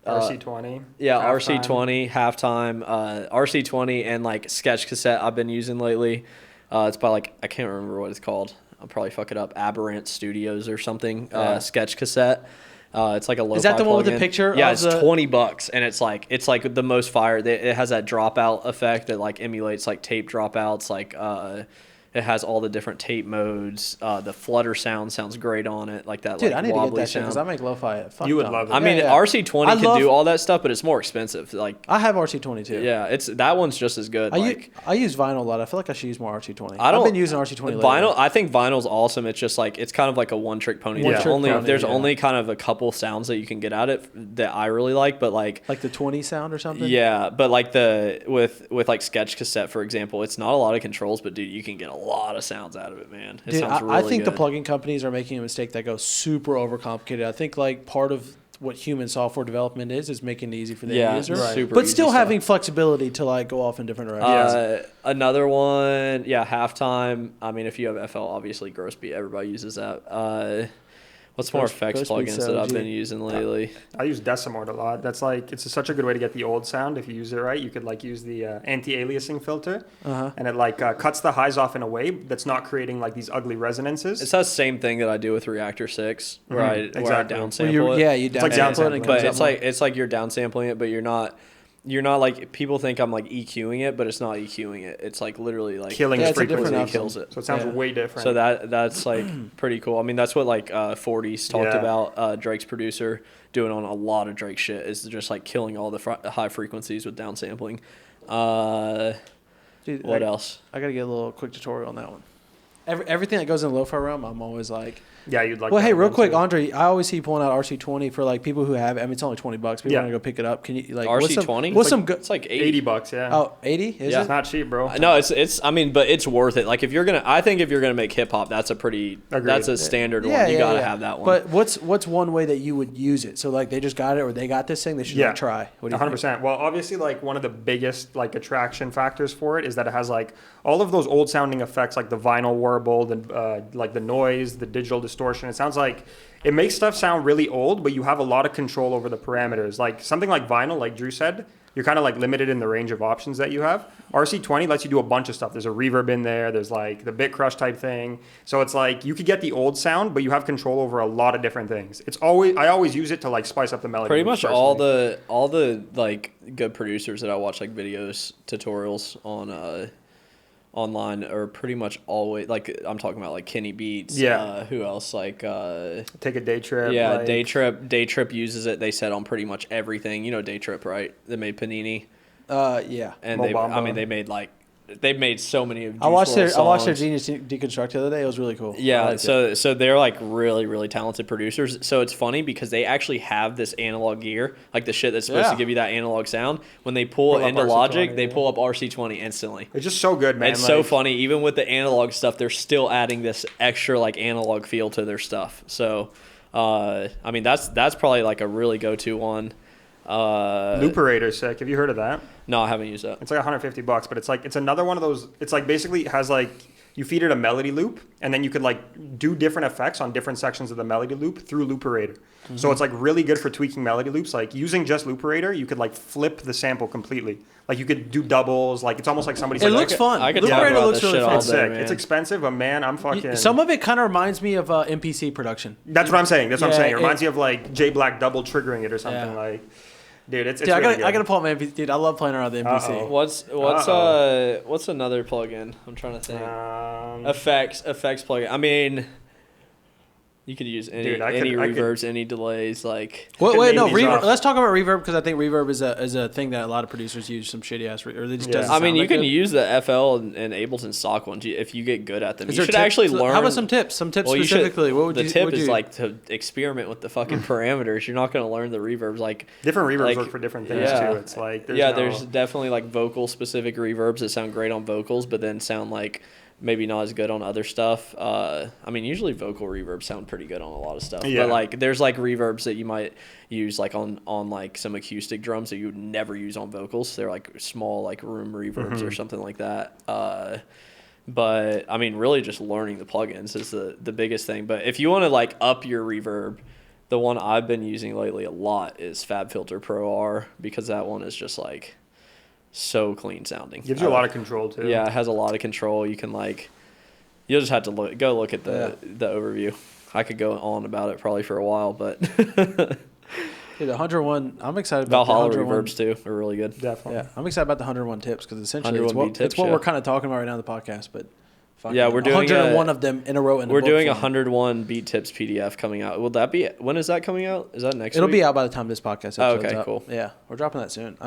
RC20. Yeah, halftime. RC20 halftime, RC20 and like sketch cassette I've been using lately. It's by like I can't remember what it's called. I'll probably fuck it up. Aberrant Studios or something. Sketch cassette. It's like a lo-fi. Is that the one with the plugin. picture? Yeah, of it's the... $20, and it's like the most fire. It has that dropout effect that like emulates like tape dropouts. Like it has all the different tape modes. The flutter sounds great on it, like that. Dude, like, I need to get wobbly that shit because sound. I make lo-fi. You would love it. I mean, RC20 can do all that stuff, but it's more expensive. Like I have RC20 too. yeah, that one's just as good. I use vinyl a lot. I feel like I should use more RC20. I've been using RC20 vinyl. lately. I think vinyl's awesome. It's just like it's kind of like a one-trick pony. There's only kind of a couple sounds that you can get out of it that I really like, but like the 20 sound or something. Yeah, but like with like sketch cassette for example, it's not a lot of controls, but dude, you can get a lot of sounds out of it, man. It sounds really I think good. the plugin companies are making a mistake that goes super overcomplicated. I think like part of what human software development is making it easy for the end user, super but easy still stuff. having flexibility to like go off in different directions. Another one, halftime. I mean, if you have FL, obviously Gross Beat, everybody uses that. What's more effects plugins that I've been using lately? I use Decimort a lot. That's like it's such a good way to get the old sound if you use it right. You could like use the anti-aliasing filter, and it like cuts the highs off in a way that's not creating like these ugly resonances. It's that same thing that I do with Reactor 6, where I downsample it. Yeah, you downsample it. But it's like you're downsampling it, but you're not like people think I'm like EQing it, but it's not EQing it. It's like literally like killing frequency kills it. So it sounds way different. So that's like pretty cool. I mean, that's what like 40s talked about. Drake's producer doing on a lot of Drake shit is just like killing all the high frequencies with downsampling. Dude, what else? I gotta get a little quick tutorial on that one. Everything that goes in the lo-fi realm, I'm always like. Yeah, you'd like. Well, hey, real quick, Andrei, I always see you pulling out RC20 for like people who have. I mean, it's only $20. People want to go pick it up. Can you like RC20? What's some good? It's like $80. Yeah. Oh, 80? Is it? It's not cheap, bro. No, it's. I mean, but it's worth it. Like if you're gonna make hip hop, that's a pretty. Agreed. That's a standard one. You gotta have that one. But what's one way that you would use it? So like they just got it or they got this thing, they should try. What do you 100%. Well, obviously, like one of the biggest like attraction factors for it is that it has like all of those old sounding effects, like the vinyl warble, like the noise, the digital distortion. It sounds like. It makes stuff sound really old, but you have a lot of control over the parameters. Like something like vinyl, like Drew said, you're kind of like limited in the range of options that you have. RC20 lets you do a bunch of stuff. There's a reverb in there. There's like the bit crush type thing. So it's like you could get the old sound, but you have control over a lot of different things. I always use it to like spice up the melody. Pretty much all the like good producers that I watch like videos, tutorials on online are pretty much always like I'm talking about like Kenny Beats. Who else? Like Take a Day Trip. Yeah, like, Day Trip uses it. They said on pretty much everything. You know Day Trip, right? They made Panini. Yeah. And they made so many of Juice I watched WRLD their songs. Genius Deconstruct the other day. It was really cool. Yeah, so they're like really, really talented producers. So it's funny because they actually have this analog gear, like the shit that's supposed to give you that analog sound. When they pull into Logic, they pull up RC20 instantly. It's just so good, man. It's so funny. Even with the analog stuff, they're still adding this extra like analog feel to their stuff. So, I mean, that's probably like a really go-to one. Looperator's sick. Have you heard of that? No, I haven't used that. It's like $150, but it's another one of those. It's like basically it has like you feed it a melody loop, and then you could like do different effects on different sections of the melody loop through Looperator. Mm-hmm. So it's like really good for tweaking melody loops. Like using just Looperator, you could like flip the sample completely. Like you could do doubles. Like it's almost like somebody's. It looks fun. Looperator looks really fun. It's sick. It's expensive, but man, I'm fucking. Some of it kind of reminds me of MPC production. That's what I'm saying. That's what I'm saying. It reminds me of like J Black double triggering it or something like. Dude, it's really good. I gotta pull up my MPC. Dude, I love playing around with the MPC. What's another plugin? I'm trying to think. Effects plugin. I mean, you could use any reverbs, any delays. Like wait, no, reverb. Let's talk about reverb because I think reverb is a thing that a lot of producers use. Some shitty ass, or they just doesn't. I mean, you can good. use the FL and Ableton stock ones if you get good at them. You should actually learn. How about some tips? Some tips specifically. What would the tip is like to experiment with the fucking parameters. You're not going to learn the reverbs like different reverbs work for different things too. It's like there's definitely like vocal specific reverbs that sound great on vocals, but then sound like. Maybe not as good on other stuff. I mean, usually vocal reverbs sound pretty good on a lot of stuff. Yeah. But like, there's like reverbs that you might use like on like some acoustic drums that you would never use on vocals. They're like small like room reverbs or something like that. But I mean, really just learning the plugins is the biggest thing. But if you want to like up your reverb, The one I've been using lately a lot is FabFilter Pro R, because that one is just like so clean sounding. Gives you a lot of control too. Yeah, it has a lot of control. You can like, you'll just have to look at the overview. I could go on about it probably for a while, but the 101, I'm excited about Valhalla the 101. reverbs too are really good. Definitely. Yeah, I'm excited about the 101 tips because essentially it's 101 what, tips, it's what yeah. we're kind of talking about right now in the podcast. But Yeah, we're doing 101 of them in a row. We're doing a 101 beat tips PDF coming out. Will that be, when is that coming out? Is that next It'll week? be out by the time this podcast episode's okay, up. cool. Yeah, we're dropping that soon.